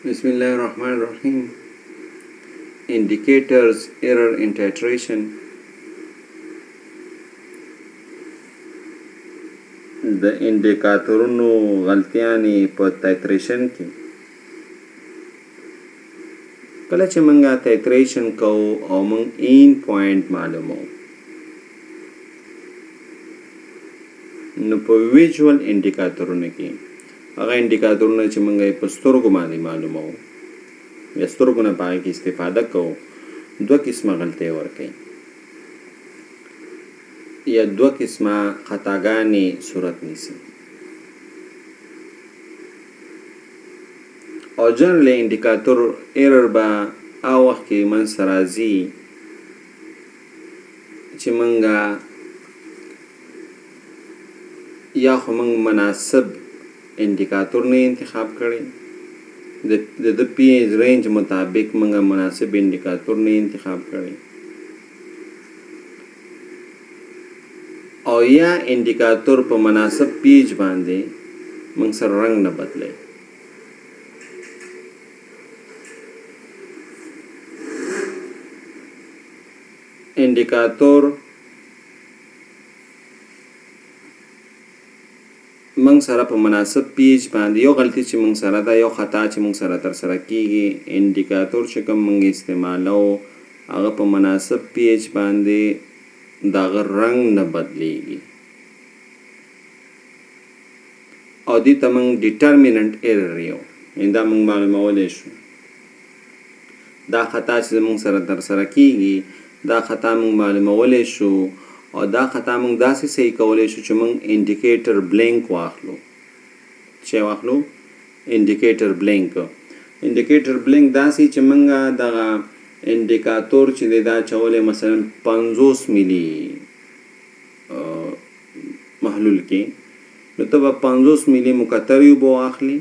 Bismillahirrahmanirrahim. Indicators error in titration. د انډیکاتورونو غلطیانې په تایتریشن کې کله چې موږ تایتریشن کوو او موږ این پوینټ معلومو نو په ویژوال انډیکاتورونو کې هغه انډیکاتورونه چې موږ یې په سترګو باندې معلومو یا سترګو نه په هغې کې استفاده کوو دوه قسمه غلطۍ ورکوي یا دوه قسمه خطاګانې صورت نیسي او جنرلی انډیکاتور ایرر به هغه وخت کې منځته راځي چې موږ یا خو موږ مناسب انډیکاتور نه انتخاب کړی د پی ایچ رینج مطابق موږ مناسب انډیکاتور نه انتخاب کړی او یا انډیکاتور په مناسب پیج باندې موږ سره رنګ نه بدلی انډیکاتور موږ سره په مناسب پیج باندې یو غلطي چې موږ سره ده یو خطا چې موږ سره ترسره کیږي انډیکاتور چې کوم موږ استعمالو هغه په مناسب پیج باندې داغه رنگ نه بدلیږي او دې ته موږ ډیټرمیننټ ایرر یو دا موږ معلومولی شو دا خطا چې موږ سره ترسره کیږي دا خطا موږ معلومولی شو او دا خطا موږ داسې صحیح کولی شو چې موږ انډیکیټر بلینک واخلو چې واخلو انډیکیټر بلینک داسې چې موږ دغه انډیکاتور چې دی دا چولی مثلا 50 ملي محلول کې نو ته به 50 ملي مکتر اوبه واخلي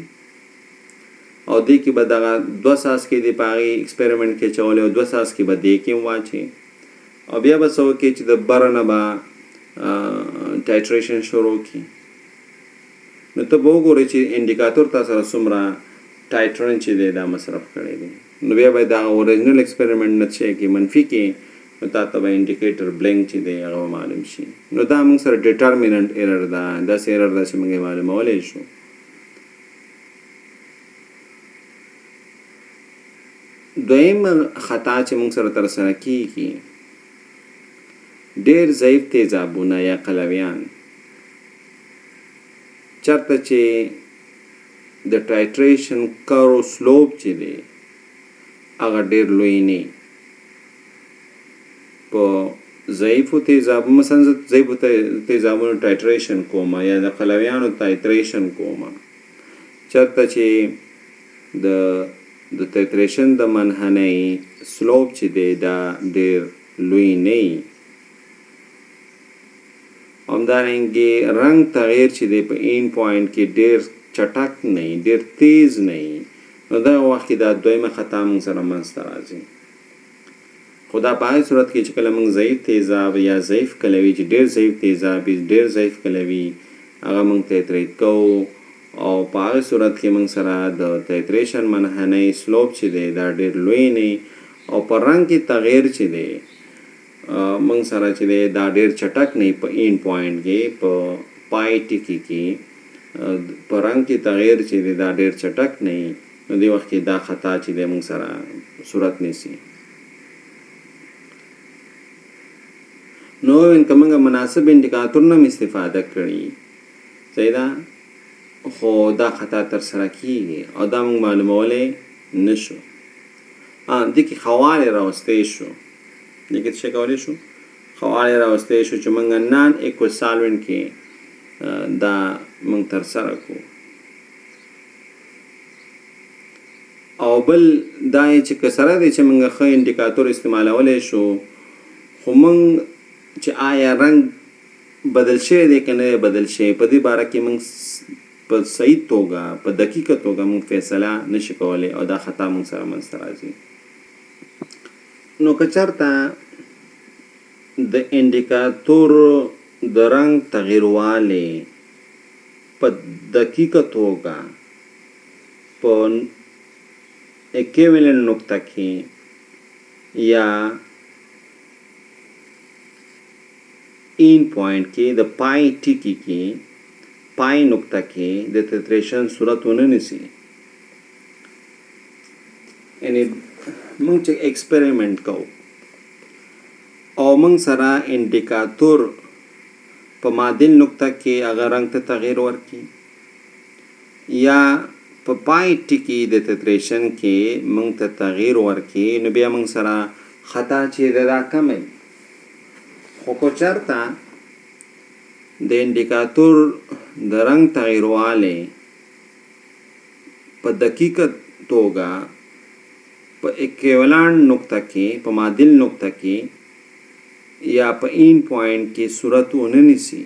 او دې کې به دغه 2 ساس کې د په هغې ایکسپریمنټ کې چولی او 2 ساس کې به دې کې واچي او بیا به څه وکړي چې د بره نه به ټایټریشن شروع کړي نو ته به وګورې چې انډیکاتور تا سره څومره ټایټرن چې دی دا مصرف کړی دی نو بیا به دا اوریجنل ایکسپریمنټ نه شي کې منفي کې نو تا ته به انډیکیټر بلینک چې دی هغه معلوم شي نو دا موږ سره ډیټرمیننټ ایرر ده داسې ایرر ده چې موږ یې معلومولی شو دویم خطا چې موږ سره ترسره کیږي ډېر ضعیف تیزابونه یا قلویان چېرته چې د ټایټریشن کرو سلوپ چې دی هغه ډېر لوی نه په ضعیفو تیزابو مثلا زه ضعیفو تیزابونو ټایټریشن کوم یا د قلویانو ټایټریشن کوم چېرته چې د ټایټریشن د منحنۍ سلوپ چې دی دا ډېر لوی نه وي همدارنګې رنګ تغییر چې دی په این پوینټ کې ډېر چټک نه وي ډېر تیز نه وي نو دغه وخت کې دا دویمه خطا موږ سره منځته راځي خو دا په هغې صورت کې چې کله موږ ضعیف تیزاب یا ضعیف کلوي چې ډېر ضعیف تیزاب ډېر ضعیف کلوي هغه موږ تایتریت کوو او په هغې صورت کې موږ سره د تایتریشن منحنۍ سلوپ چې دی دا ډېر لوی نه او په رنګ کې تغییر چې دی موږ سره چې دی دا ډېر چټک نه په این پوینټ کې په پای ټکي کې په رنګ کې تغییر چې دی دا ډېر چټک نه نو دې وخت کې دا خطا چې دی موږ سره صورت نیسي نو که موږ مناسب انډیکاتور نه استفاده کړي صحیح ده خو دا خطا ترسره کیږي او دا موږ معلومولی نه شو دې کې خوالی راوستی شو دې کې څه کولی شو خوالی راوستی شو چې موږ نان ایکوس سالوینټ کې دا موږ ترسره کړو او بل دا چې که سره دی چې موږ ښه انډیکاتور استعمالولی شو خو موږ چې آیا رنګ بدل شوی دی که نه بدل شوی په دې باره کې موږ په صحیح توګه په دقیقه توګه موږ فیصله نشو کولی او دا خطا موږ سره منځته راځي نو که چېرته د انډیکاتور د رنګ تغییروالی په دقیقه توګه په اکویولنٹ نقطه کې یا این پوینټ کې د پای ټکی کې پای نقطه کې د تیتریشن صورت ونه نیسي. یعنی موږ چې ایکسپریمنٹ کوو او موږ سره انډیکاتور په معادل نقطه کې هغه رنګ ته تغیر ورکړي یا په پای ټکی د تیتریشن کې موږ ته تغیر ورکړي، نو بیا موږ سره خطا چې دا کمه. خو که چېرته د انډیکاتور د رنګ تغیروالی په دقیقه توګه په اکویولنٹ نقطه کې په معادل نقطه کې یا په این پوینټ کې صورت ونه نیسي،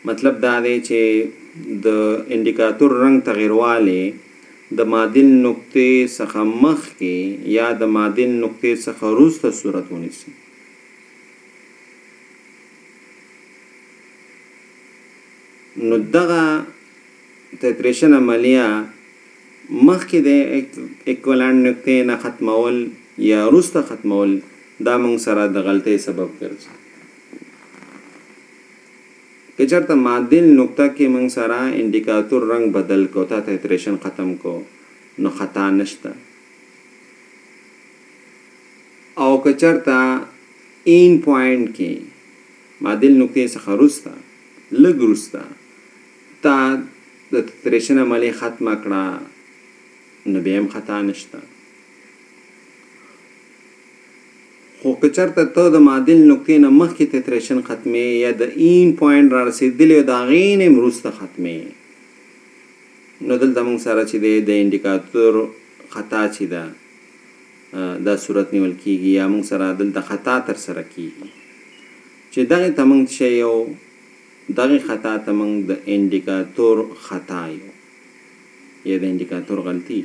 مطلب دا دی چې د انډیکاتور رنګ تغیروالی د معادل نقطې څخه مخکې یا د معادل نقطې څخه وروسته صورت ونیسي. نو دغه تیتریشن عملیه مخکې د اکویولنٹ نقطې نه ختمول یا وروسته ختمول دا موږ سره د غلطۍ سبب ګرځي. که چېرته معادل نقطه کې موږ سره انډیکاتور رنګ بدل کو تا تیتریشن ختم کو نو خطا نشته. او که چېرته این پوینټ کې معادل نقطې څخه وروسته لږ وروسته تا د تیتریشن عملیه ختمه کړه نو بیا هم خطا نشته. خو که چېرته ته د معادل نقطې نه مخکې تیتریشن ختمې یا د این پوینټ را رسېدلی او د هغې نه هم وروسته ختمې، نو دلته موږ سره چې دی د انډیکاتور خطا چې ده دا صورت نیول کېږي یا موږ سره دلته خطا ترسره کېږي چې دغې ته موږ څه یو دغې خطا ته موږ د انډیکاتور خطا یو یا د انډیکاتور غلطي.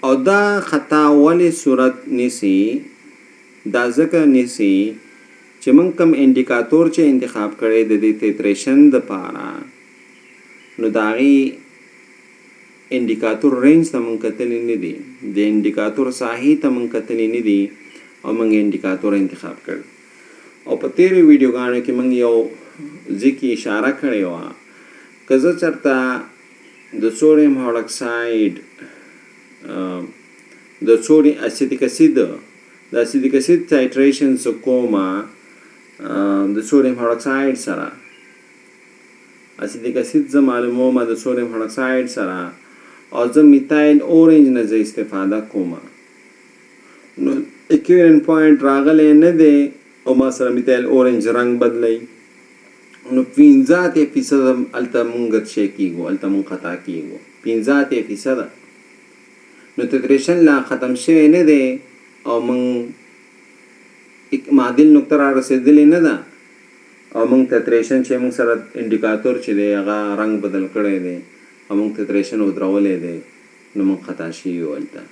او دا خطا ولې صورت نیسي؟ دا ځکه نیسي چې موږ کوم انډیکاتور چې انتخاب کړی د دې تیتریشن دپاره نو د هغې انډیکاتور رینج ته موږ کتلی نه دي، د انډیکاتور ساحې ته موږ کتلی نه دي او موږ انډیکاتور انتخاب کړ. او په تیرې ویډیوګانو کې موږ یو ځای کې اشاره کړې وه که زه چېرته د سوډیم هایدروکساید د اسیدیک اسید ټایټریشنز کومه د سوډیم هایدروکساید سره اسیدیک اسید زه معلومومه د سوډیم هایدروکساید سره او زه میتایل اورنج نه زه استفاده کومه، نو اکویولنٹ پوینټ راغلی نه دی او ما سره میتایل اورنج رنګ بدلی، نو 15% هلته مونږ څه کېږو، هلته مونږ خطا کېږو 15%. نو تیتریشن لا ختم شوی نه دی او مونږ معادل نقطه را رسېدلې نه ده او مونږ تیتریشن چې مونږ سره انډیکاتور چې دی هغه رنګ بدل کړی دی او مونږ تیتریشن ودرولی دی نو مونږ خطا شوي یو هلته.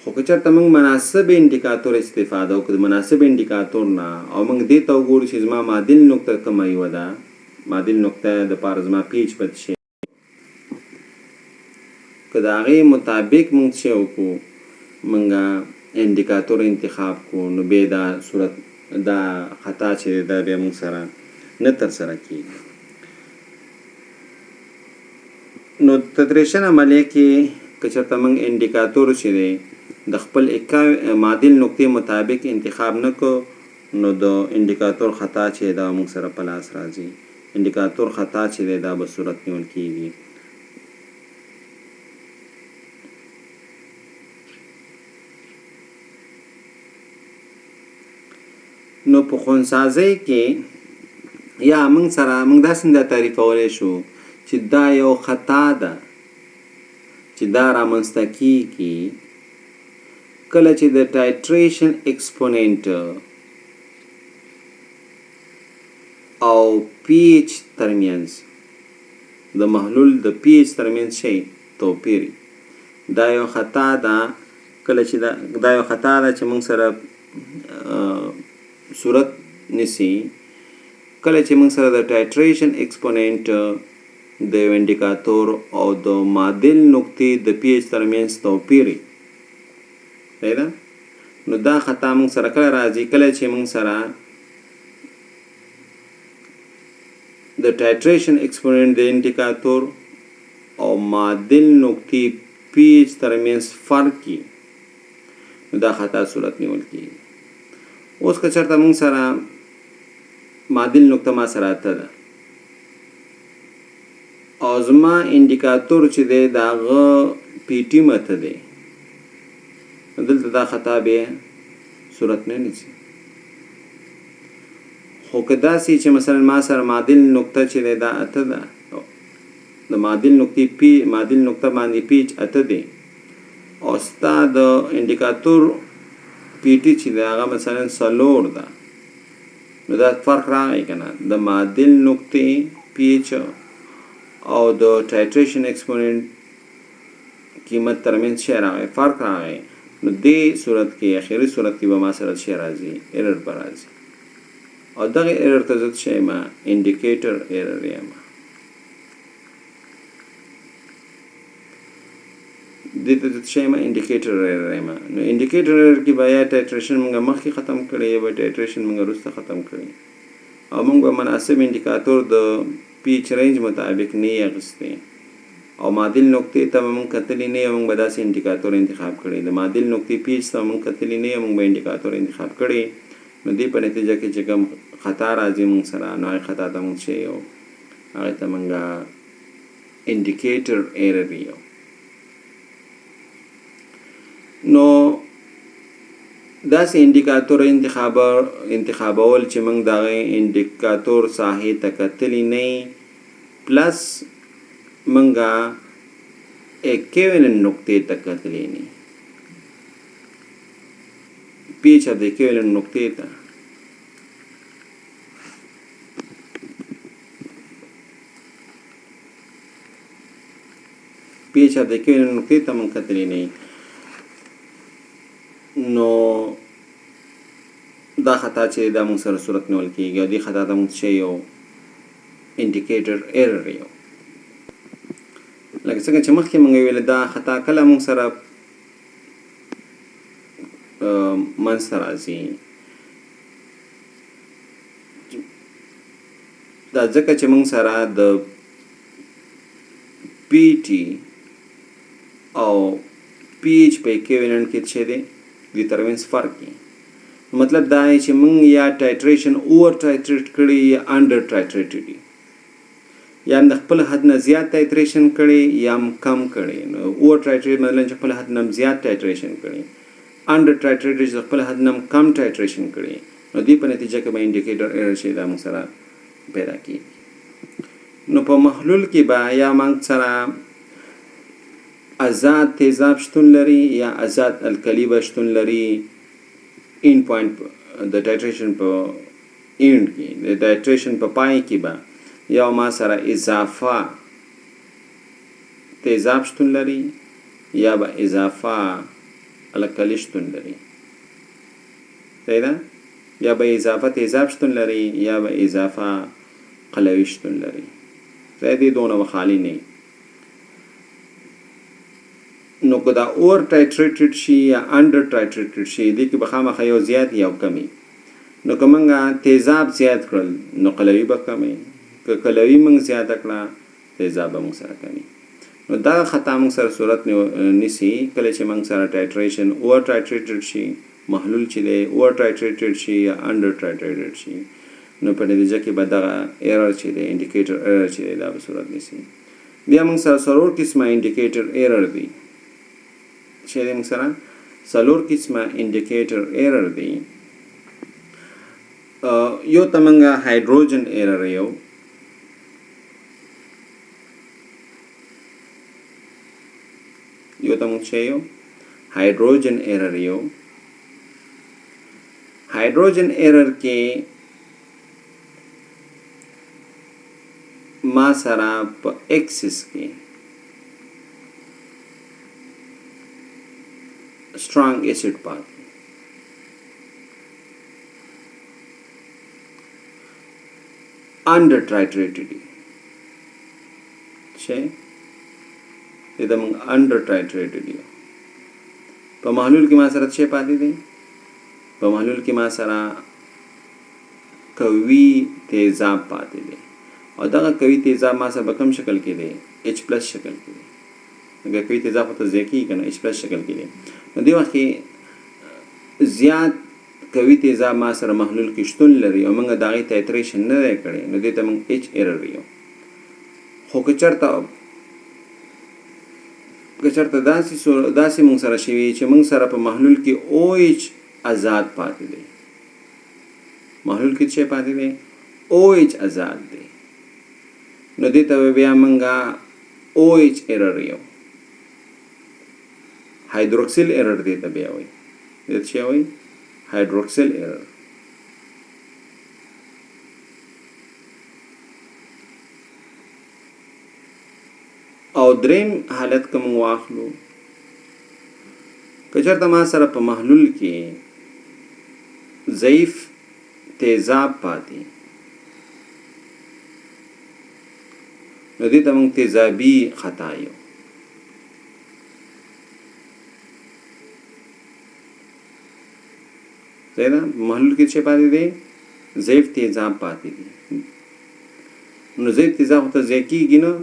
خو که چېرته موږ مناسب انډیکاتور استفاده وکړو د مناسب انډیکاتور نه او موږ دې ته وګورو چې زما معادل نقطه کومه یوه ده، معادل نقطه دپاره زما پیچ بد شي، که د هغې مطابق موږ څه وکړو موږ انډیکاتور انتخاب کړو نو بیا دا صورت دا خطا چې دی دا بیا موږ سره نه ترسره کېږي. نو تیتریشن عملیه کې که چېرته موږ انډیکاتور چې دی د خپل معادل نقطې مطابق انتخاب نه کو نو د انډیکاتور خطا چې دا موږ سره په لاس راځي. انډیکاتور خطا چې دی دا به صورت نیول کېږي. نو په خونسازۍ کې یا موږ سره موږ داسې دا تعریفولی شو چې دا یو خطا ده چې دا رامنځته کېږي کله چې د ټایټریشن ایکسپوننټ او پی ایچ ترمنځ د محلول د پی ایچ ترمنځ شی توپیر دا یو خطا ده کله چې دا یو خطا ده چې موږ سره صورت نیسي کله چې موږ سره د ټایټریشن ایکسپوننټ د یو انډیکاتور او د معادل نقطې د پی ایچ ترمنځ توپیر دی ده نو دا خطا موږ سره کله راځي کله چې موږ سره د ټایټریشن ایکسپوننټ د انډیکاتور او معادل نقطې پی ایچ ترمنځ فرق کی نو دا خطا صورت نیول کیږي اوس که چېرته موږ سره معادل نقطه ما سره اته ده او زما انډیکاتور چې دی د هغه پی ټي مته دی دلته دا خطا به صورت نه نیسي خو که داسې چې مثلا ما سره معادل نقطه چې دی دا اته ده د معادل نقطې معادل نقطه باندې پیچ اته دی او ستا د انډیکاتور پی ټي چې دی هغه مثلا څلور ده نو دا فرق راغی که نه د معادل نقطې پیچ او د ټایټریشن ایکسپوننټ قیمت ترمنځ شی راغی فرق راغی نو دې صورت کې اخري صورت کې به ما سره شی راځي ایرر به راځي او دغه ایرر ته زه څه یم انډیکیټر ایرر یم دې ته زه څه یم انډیکیټر ایرر یم نو انډیکیټر ایرر کې به یا ټایټریشن موږ مخکې ختم کړی یا به ټایټریشن موږ وروسته ختم کړی او موږ به مناسب انډیکاتور د پیچ رینج مطابق نه یې اخیستی او معادل نقطې ته به موږ کتلی نه یو موږ به داسې انډیکاتور انتخاب کړی د معادل نقطې پیچ ته موږ کتلی نه یو موږ به انډیکاتور انتخاب کړی نو دې په نتیجه کې چې کوم خطا راځي موږ سره نو هغې خطا ته موږ څه یو هغې ته موږ انډیکیټر ایرر یو نو داسې انډیکاتور انتخابول چې موږ د هغې انډیکاتور ساحې ته کتلی نه پلس موږ اکیوینن نقطې ته کتلی نه پیچ of the equivalent نقطې ته پیچ of the equivalent نقطې ته موږ کتلی نه نو دا خطا چې دا موږ سره صورت نیول کېږي او دې خطا ته موږ څه یو انډیکیټر ایرر یو لکه څنګه چې مخکې موږ ویل دا خطا کله موږ سره منځته راځي دا ځکه چې موږ سره د پی ټي او پی ایچ په اکویولنټ کې څه دی د ترمنځ فرق دی مطلب دا دی چې موږ یا ټایټریشن اوور ټایټریټ کړي یا انډر ټایټریټ دي یا د خپل حد نه زیات ټایټریشن کړي یا کم کړي نو اوور ټایټریټ مطلب چې خپل حد نه زیات ټایټریشن کړي انډر ټایټریټ چې خپل حد نه کم ټایټریشن کړي نو دې په نتیجه کې به انډیکیټر ایرر شي دا موږ سره پیدا کیږي نو په محلول کې به یا موږ سره آزاد تیزاب شتون لري یا آزاد الکلی به شتون لري این پوینټ د ټایټریشن په اینډ کې د ټایټریشن په پای کې به یا ما سره اضافه تیزاب شتون لري یا به اضافه الکلی شتون لري صحیح ده یا به اضافه تیزاب شتون لري یا به اضافه قلوي شتون لري صحیح دي دونه به خالی نه نو که دا اور ټایټریټډ شي یا انډر ټایټریټډ شي دې کې به خامخا یو زیات یا کمی نو که موږ تیزاب زیات کړل نو قلوي به کمی که قلوي موږ زیاته کړه تیزاب به موږ سره کمی نو دا خطا موږ سره صورت نیسي کله چې موږ سره ټایټریشن اور ټایټریټډ شي محلول چې دی اور ټایټریټډ شي یا انډر ټایټریټډ شي نو په نتیجه کې به دغه ایرر چې دی انډیکیټر ایرر چې دی دا به صورت نیسي بیا موږ سره څلور قسمه انډیکیټر ایرر دی چې موږ سره څلور قسمه انډیکیټر ایرر دی یو ته موږ هایدروجن ایرر یو ته موږ څه یو هایدروجن ایرر یو هایدروجن ایرر کې ما سره په ایکسس کې strong acid path انډر ټایټریټډ چې دا موږ انډر ټایټریټډ یو. په محلول کې ما سره څه پاتې دی؟ په محلول کې ما سره قوي تیزاب پاتې دی او دغه قوي تیزاب ما سره په کوم شکل کې دی؟ H+ شکل کې دی. اگر قوي تیزاب ته ځکه کنه H+ شکل کې دی نو دی وخت زیات قوي تیزاب ما سره محلول کې شتون لري او موږ دغه ټایټریشن نه کړی نو دې ته موږ H ایرر یو. خو که چېرته داسې موږ سره شوي چې موږ سره په محلول کې OH آزاد پاتې دی. محلول کې څه پاتې دی؟ OH آزاد دی. نو دې ته بیا موږ OH ایرر یو. هایدروکسیل ایرر دې ته بیا وایي. دې څه وایي؟ هایدروکسیل ایرر. او دریم حالت کوم واخلو که چېرته ما سره په محلول کې ضعیف تیزاب پاتې نو دې ته موږ تیزابي خطا یو. صحیح ده؟ محلول کې څه پاتې دی؟ ضعیف تیزاب پاتې دی. نو ضعیف تیزاب ته ځای کېږي نه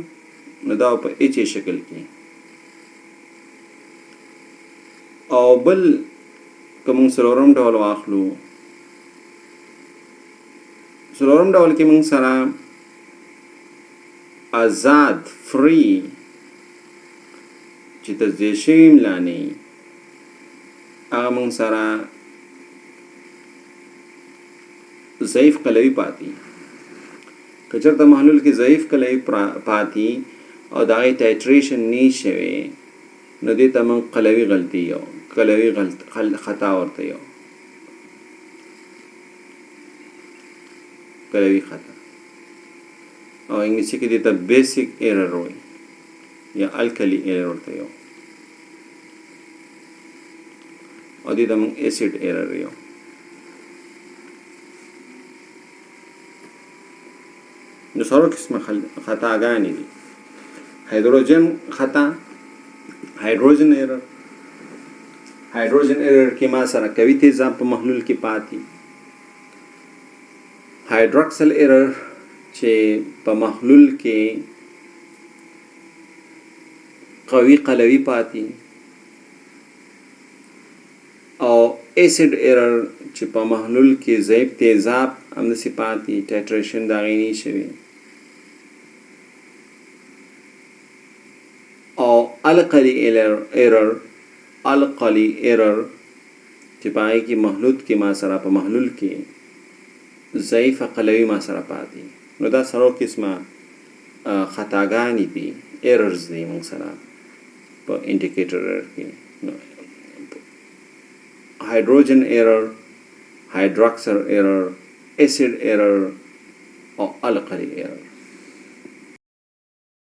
نو دا په H شکل کې. او بل که موږ څلورم ډول واخلو څلورم ډول کې موږ سره آزاد فری چې تجزیه شوي املا نه وي هغه موږ سره ضعیف قلوي پاتې. که چېرته محلول کې ضعیف قلوي پاتې او د هغې ټایټریشن نه شوی نو دې ته موږ قلوي غلطي یو قلوي خطا ورته یو قلوي خطا او انګلیسي کې دې ته بیسیک ایرر وایي یا الکلی ایرر ورته یو او دې ته موږ ایسیډ ایرر یو. نو څلور قسمه خطاګانې دي. هایدروجن خطا، هایدروجن ایرر کې ما سره قوي تیزاب په محلول کې پاتې، هایدروکسل ایرر چې په محلول کې قوي قلوي پاتې، او ایسیډ ایرر چې په محلول کې ضعیف تیزاب همداسې پاتې، ټایټریشن د هغې نه شوی، او القلی ایرر چې په هغې کې محلول کې ما سره په محلول کې ضعیفه قلوي ما سره پاتې. نو دا څلور قسمه خطاګانې دي، ایررز دي موږ سره په انډیکیټر کې. هایدروجن ایرر، هایدروکسل ایرر، ایسیډ ایرر او القلی ایرر.